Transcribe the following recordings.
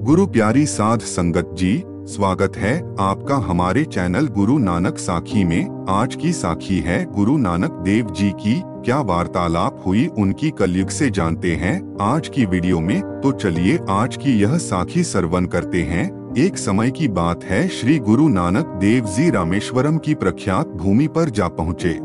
गुरु प्यारी साध संगत जी, स्वागत है आपका हमारे चैनल गुरु नानक साखी में। आज की साखी है गुरु नानक देव जी की। क्या वार्तालाप हुई उनकी कलयुग से जानते हैं आज की वीडियो में। तो चलिए आज की यह साखी श्रवण करते हैं। एक समय की बात है, श्री गुरु नानक देव जी रामेश्वरम की प्रख्यात भूमि पर जा पहुँचे।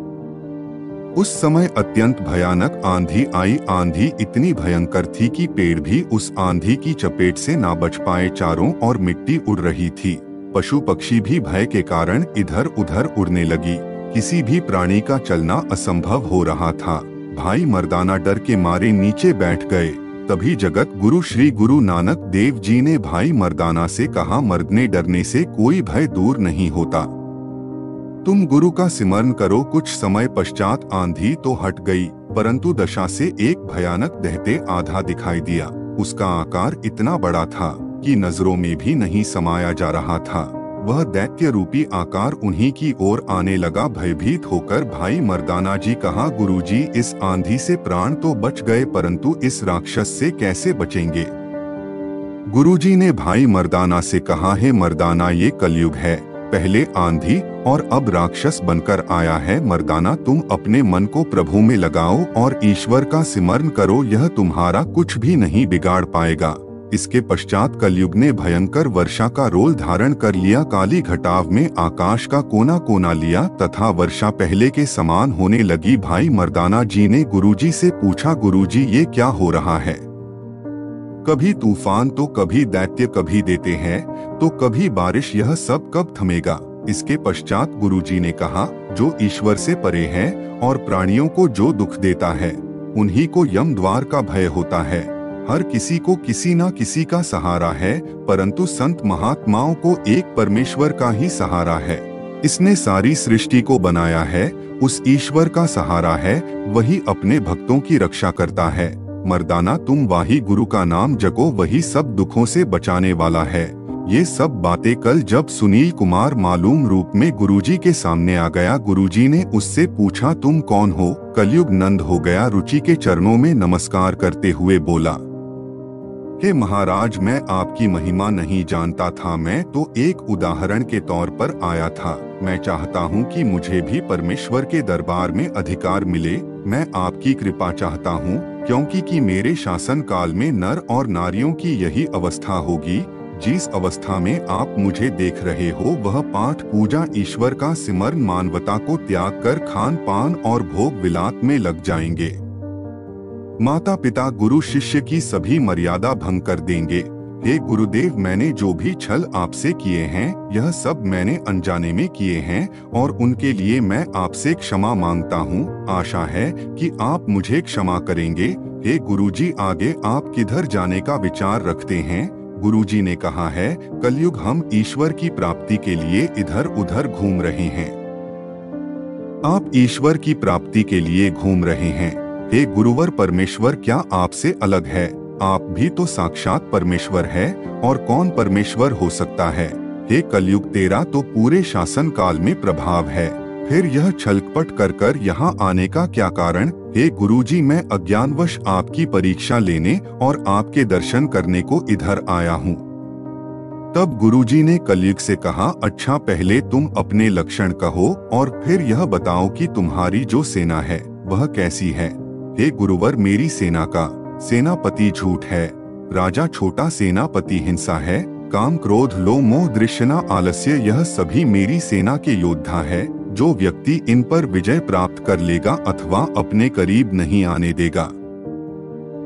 उस समय अत्यंत भयानक आंधी आई। आंधी इतनी भयंकर थी कि पेड़ भी उस आंधी की चपेट से ना बच पाए। चारों ओर मिट्टी उड़ रही थी। पशु पक्षी भी भय के कारण इधर उधर उड़ने लगी। किसी भी प्राणी का चलना असंभव हो रहा था। भाई मर्दाना डर के मारे नीचे बैठ गए। तभी जगत गुरु श्री गुरु नानक देव जी ने भाई मर्दाना से कहा, मरने डरने से कोई भय दूर नहीं होता। तुम गुरु का सिमरन करो। कुछ समय पश्चात आंधी तो हट गई, परंतु दशा से एक भयानक दहते आधा दिखाई दिया। उसका आकार इतना बड़ा था कि नजरों में भी नहीं समाया जा रहा था। वह दैत्य रूपी आकार उन्हीं की ओर आने लगा। भयभीत होकर भाई मर्दाना जी कहा, गुरुजी, इस आंधी से प्राण तो बच गए, परंतु इस राक्षस से कैसे बचेंगे। गुरुजी ने भाई मर्दाना से कहा, हे मर्दाना, ये कलयुग है। पहले आंधी और अब राक्षस बनकर आया है। मर्दाना, तुम अपने मन को प्रभु में लगाओ और ईश्वर का सिमरन करो। यह तुम्हारा कुछ भी नहीं बिगाड़ पाएगा। इसके पश्चात कलयुग ने भयंकर वर्षा का रोल धारण कर लिया। काली घटाव में आकाश का कोना कोना लिया तथा वर्षा पहले के समान होने लगी। भाई मर्दाना जी ने गुरुजी से पूछा, गुरुजी, ये क्या हो रहा है। कभी तूफान तो कभी दैत्य, कभी देते हैं तो कभी बारिश, यह सब कब थमेगा। इसके पश्चात गुरुजी ने कहा, जो ईश्वर से परे है और प्राणियों को जो दुख देता है, उन्हीं को यम द्वार का भय होता है। हर किसी को किसी न किसी का सहारा है, परंतु संत महात्माओं को एक परमेश्वर का ही सहारा है। इसने सारी सृष्टि को बनाया है। उस ईश्वर का सहारा है, वही अपने भक्तों की रक्षा करता है। मर्दाना, तुम वाही गुरु का नाम जपो, वही सब दुखों से बचाने वाला है। ये सब बातें कल जब सुनील कुमार मालूम रूप में गुरुजी के सामने आ गया, गुरुजी ने उससे पूछा, तुम कौन हो। कलयुग नंद हो गया। रुचि के चरणों में नमस्कार करते हुए बोला, हे महाराज, मैं आपकी महिमा नहीं जानता था। मैं तो एक उदाहरण के तौर पर आया था। मैं चाहता हूँ कि मुझे भी परमेश्वर के दरबार में अधिकार मिले। मैं आपकी कृपा चाहता हूँ, क्योंकि मेरे शासन काल में नर और नारियों की यही अवस्था होगी। जिस अवस्था में आप मुझे देख रहे हो, वह पाठ पूजा, ईश्वर का सिमरन, मानवता को त्याग कर खान पान और भोग विलास में लग जाएंगे। माता पिता गुरु शिष्य की सभी मर्यादा भंग कर देंगे। हे गुरुदेव, मैंने जो भी छल आपसे किए हैं, यह सब मैंने अनजाने में किए हैं और उनके लिए मैं आपसे क्षमा मांगता हूँ। आशा है कि आप मुझे क्षमा करेंगे। हे गुरुजी, आगे आप किधर जाने का विचार रखते हैं। गुरुजी ने कहा है, कलयुग हम ईश्वर की प्राप्ति के लिए इधर उधर घूम रहे हैं। आप ईश्वर की प्राप्ति के लिए घूम रहे हैं। हे गुरुवर, परमेश्वर क्या आपसे अलग है। आप भी तो साक्षात परमेश्वर है, और कौन परमेश्वर हो सकता है। हे कलयुग, तेरा तो पूरे शासन काल में प्रभाव है, फिर यह छलकपट कर कर यहाँ आने का क्या कारण। हे गुरुजी, मैं अज्ञानवश आपकी परीक्षा लेने और आपके दर्शन करने को इधर आया हूँ। तब गुरुजी ने कलयुग से कहा, अच्छा, पहले तुम अपने लक्षण कहो और फिर यह बताओ कि तुम्हारी जो सेना है वह कैसी है। हे गुरुवर, मेरी सेना का सेनापति झूठ है, राजा छोटा सेनापति हिंसा है, काम क्रोध लोभ मोह दृश्यना आलस्य, यह सभी मेरी सेना के योद्धा है। जो व्यक्ति इन पर विजय प्राप्त कर लेगा अथवा अपने करीब नहीं आने देगा,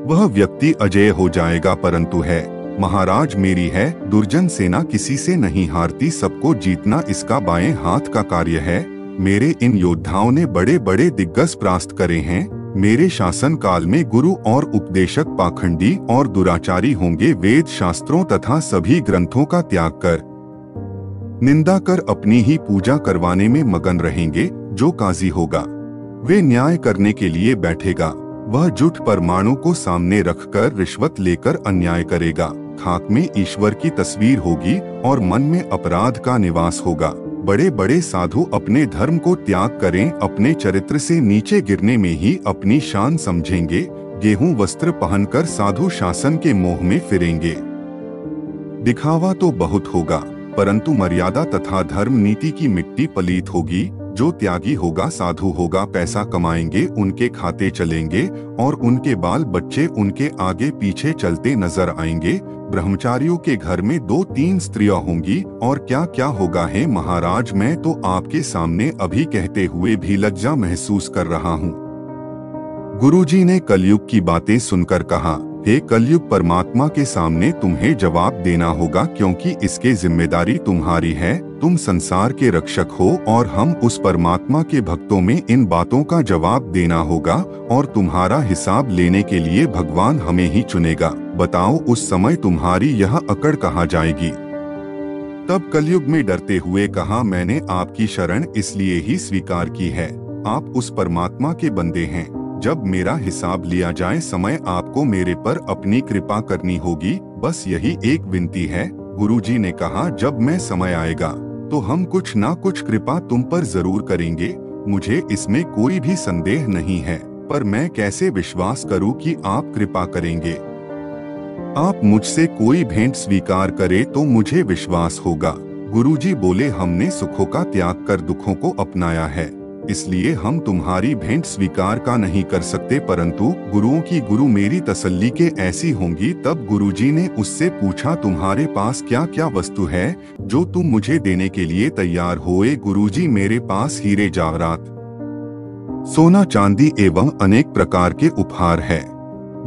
वह व्यक्ति अजय हो जाएगा। परंतु है महाराज, मेरी है दुर्जन सेना किसी से नहीं हारती। सबको जीतना इसका बाएं हाथ का कार्य है। मेरे इन योद्धाओं ने बड़े बड़े दिग्गज परास्त करे हैं। मेरे शासन काल में गुरु और उपदेशक पाखंडी और दुराचारी होंगे। वेद शास्त्रों तथा सभी ग्रंथों का त्याग कर, निंदा कर अपनी ही पूजा करवाने में मगन रहेंगे। जो काजी होगा, वे न्याय करने के लिए बैठेगा। वह झूठ परमाणु को सामने रखकर रिश्वत लेकर अन्याय करेगा। खाक में ईश्वर की तस्वीर होगी और मन में अपराध का निवास होगा। बड़े बड़े साधु अपने धर्म को त्याग करें, अपने चरित्र से नीचे गिरने में ही अपनी शान समझेंगे। गेहूं वस्त्र पहनकर साधु शासन के मोह में फिरेंगे। दिखावा तो बहुत होगा, परंतु मर्यादा तथा धर्म नीति की मिट्टी पलीत होगी। जो त्यागी होगा, साधु होगा, पैसा कमाएंगे, उनके खाते चलेंगे और उनके बाल बच्चे उनके आगे पीछे चलते नजर आएंगे। ब्रह्मचारियों के घर में 2-3 स्त्रियां होंगी और क्या क्या होगा है महाराज, मैं तो आपके सामने अभी कहते हुए भी लज्जा महसूस कर रहा हूँ। गुरुजी ने कलयुग की बातें सुनकर कहा, हे कलयुग, परमात्मा के सामने तुम्हें जवाब देना होगा, क्योंकि इसकी जिम्मेदारी तुम्हारी है। तुम संसार के रक्षक हो और हम उस परमात्मा के भक्तों में इन बातों का जवाब देना होगा और तुम्हारा हिसाब लेने के लिए भगवान हमें ही चुनेगा। बताओ उस समय तुम्हारी यह अकड़ कहाँ जाएगी। तब कलयुग में डरते हुए कहा, मैंने आपकी शरण इसलिए ही स्वीकार की है। आप उस परमात्मा के बंदे हैं। जब मेरा हिसाब लिया जाए समय आपको मेरे पर अपनी कृपा करनी होगी, बस यही एक विनती है। गुरुजी ने कहा, जब मैं समय आएगा तो हम कुछ ना कुछ कृपा तुम पर जरूर करेंगे, मुझे इसमें कोई भी संदेह नहीं है। पर मैं कैसे विश्वास करूं कि आप कृपा करेंगे। आप मुझसे कोई भेंट स्वीकार करे तो मुझे विश्वास होगा। गुरुजी बोले, हमने सुखों का त्याग कर दुखों को अपनाया है, इसलिए हम तुम्हारी भेंट स्वीकार का नहीं कर सकते, परंतु गुरुओं की गुरु मेरी तसल्ली के ऐसी होंगी। तब गुरुजी ने उससे पूछा, तुम्हारे पास क्या क्या वस्तु है जो तुम मुझे देने के लिए तैयार होए। गुरुजी, मेरे पास हीरे जवाहरात, सोना चांदी एवं अनेक प्रकार के उपहार है।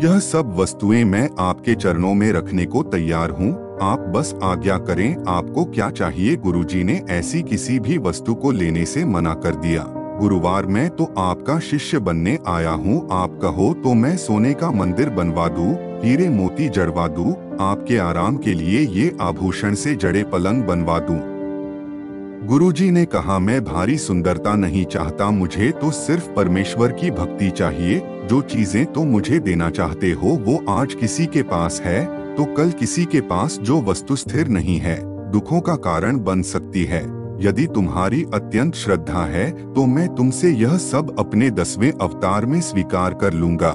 यह सब वस्तुएं मैं आपके चरणों में रखने को तैयार हूँ, आप बस आज्ञा करें, आपको क्या चाहिए। गुरुजी ने ऐसी किसी भी वस्तु को लेने से मना कर दिया। गुरुवार, मैं तो आपका शिष्य बनने आया हूँ, आप कहो तो मैं सोने का मंदिर बनवा दूँ, हीरे मोती जड़वा दूँ, आपके आराम के लिए ये आभूषण से जड़े पलंग बनवा दूँ। गुरुजी ने कहा, मैं भारी सुंदरता नहीं चाहता, मुझे तो सिर्फ परमेश्वर की भक्ति चाहिए। जो चीजें तो मुझे देना चाहते हो वो आज किसी के पास है तो कल किसी के पास, जो वस्तु स्थिर नहीं है दुखों का कारण बन सकती है। यदि तुम्हारी अत्यंत श्रद्धा है तो मैं तुमसे यह सब अपने 10वें अवतार में स्वीकार कर लूंगा।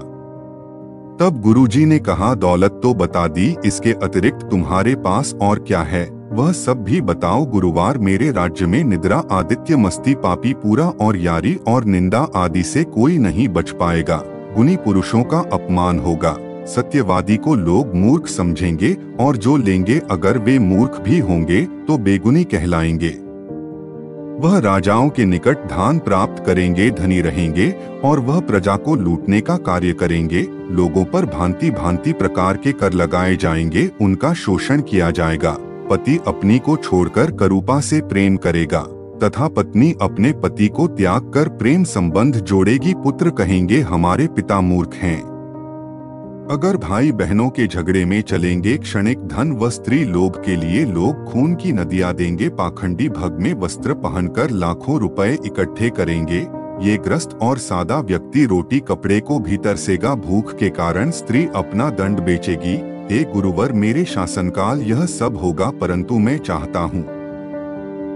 तब गुरुजी ने कहा, दौलत तो बता दी, इसके अतिरिक्त तुम्हारे पास और क्या है वह सब भी बताओ। गुरुवार, मेरे राज्य में निद्रा, आदित्य, मस्ती, पापी पूरा और यारी और निंदा आदि से कोई नहीं बच पाएगा। गुणी पुरुषों का अपमान होगा, सत्यवादी को लोग मूर्ख समझेंगे और जो लेंगे अगर वे मूर्ख भी होंगे तो बेगुनी कहलाएंगे। वह राजाओं के निकट धान प्राप्त करेंगे, धनी रहेंगे और वह प्रजा को लूटने का कार्य करेंगे। लोगों पर भांति भांति प्रकार के कर लगाए जाएंगे, उनका शोषण किया जाएगा। पति अपनी को छोड़कर करूपा से प्रेम करेगा तथा पत्नी अपने पति को त्याग कर प्रेम संबंध जोड़ेगी। पुत्र कहेंगे, हमारे पिता मूर्ख हैं। अगर भाई बहनों के झगड़े में चलेंगे, क्षणिक धन व स्त्री लोभ के लिए लोग खून की नदियां देंगे। पाखंडी भग में वस्त्र पहनकर लाखों रुपए इकट्ठे करेंगे। ये ग्रस्त और सादा व्यक्ति रोटी कपड़े को भी तरसेगा। भूख के कारण स्त्री अपना दंड बेचेगी। हे गुरुवर, मेरे शासनकाल यह सब होगा, परंतु मैं चाहता हूँ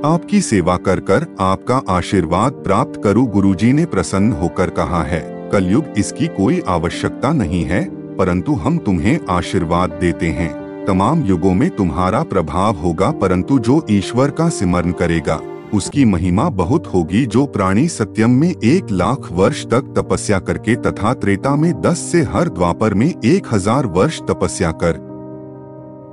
आपकी सेवा कर कर आपका आशीर्वाद प्राप्त करूं। गुरुजी ने प्रसन्न होकर कहा है, कलयुग इसकी कोई आवश्यकता नहीं है, परंतु हम तुम्हें आशीर्वाद देते हैं। तमाम युगों में तुम्हारा प्रभाव होगा, परंतु जो ईश्वर का सिमरन करेगा उसकी महिमा बहुत होगी। जो प्राणी सत्यम में 1,00,000 वर्ष तक तपस्या करके तथा त्रेता में 10 से हर द्वापर में 1000 वर्ष तपस्या कर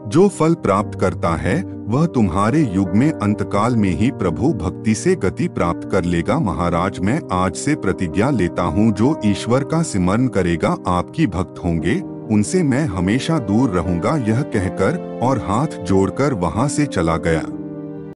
जो फल प्राप्त करता है, वह तुम्हारे युग में अंतकाल में ही प्रभु भक्ति से गति प्राप्त कर लेगा। महाराज, मैं आज से प्रतिज्ञा लेता हूँ, जो ईश्वर का सिमरन करेगा आपकी भक्त होंगे, उनसे मैं हमेशा दूर रहूंगा। यह कहकर और हाथ जोड़कर वहाँ से चला गया।